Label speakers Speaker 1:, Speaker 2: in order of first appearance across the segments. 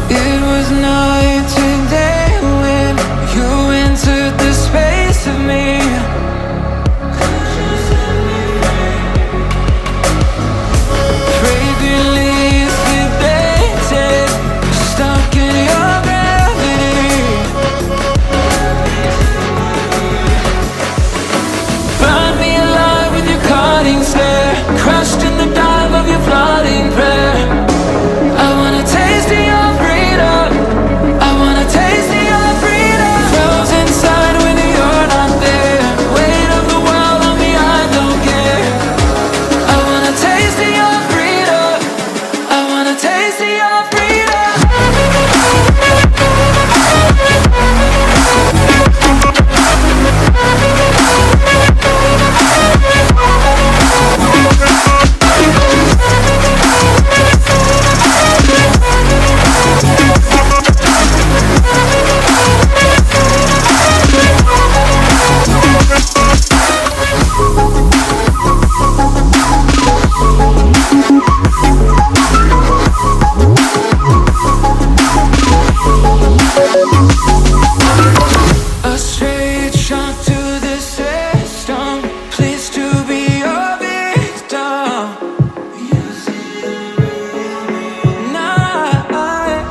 Speaker 1: It was night and day when you entered the space of me. Fragrant leaves debated, stuck in your gravity. Burn me alive with your cutting stare, crushed in the dive of your flooding prayer. I wanna taste of your freedom, I wanna taste of your freedom. Frozen inside when you're not there, weight of the world on me, I don't care. I wanna taste of your freedom, I wanna taste of your freedom. A straight shot to the system, pleased to be your victim. Now I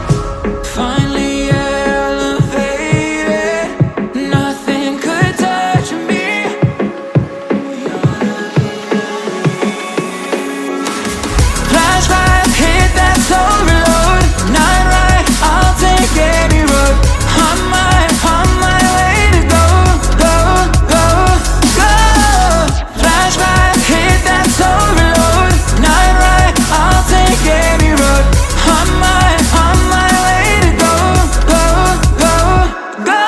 Speaker 1: finally elevated, nothing could touch me. Flashlight hit that soul reload, night ride, I'll take any road. On my way to go, go, go, go. Flashlight hit that soul reload, night ride, I'll take any road. On my way to go, go, go, go.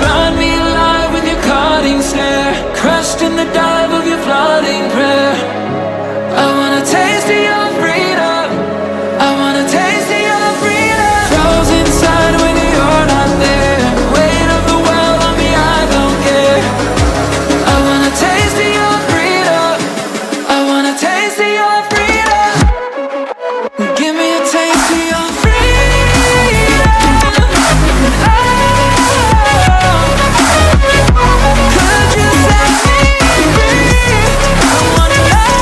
Speaker 1: Burn me alive with your cutting stare, crushed in the dive of your flooding prayer. I wanna taste of your freedom, I wanna taste of your freedom. Frozen inside when you're not there, weight of the world on me, I don't care. I wanna taste of your freedom, I wanna taste of your freedom. Give me a taste of your freedom. Oh, could you set me free? I wanna know,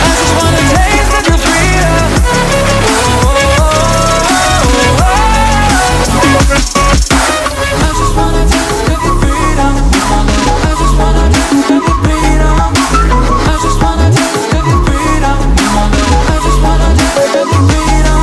Speaker 1: I just wanna taste of your freedom. I just wanna taste of your freedom. I just wanna taste of your freedom. I just wanna taste of your freedom. I just wanna taste of your freedom.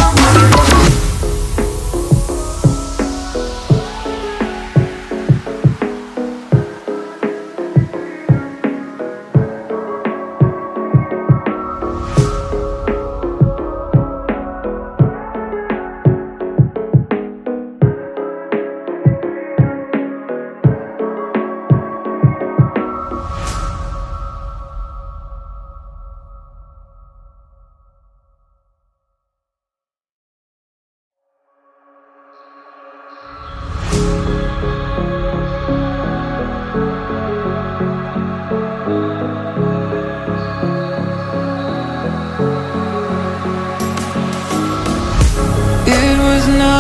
Speaker 1: It was not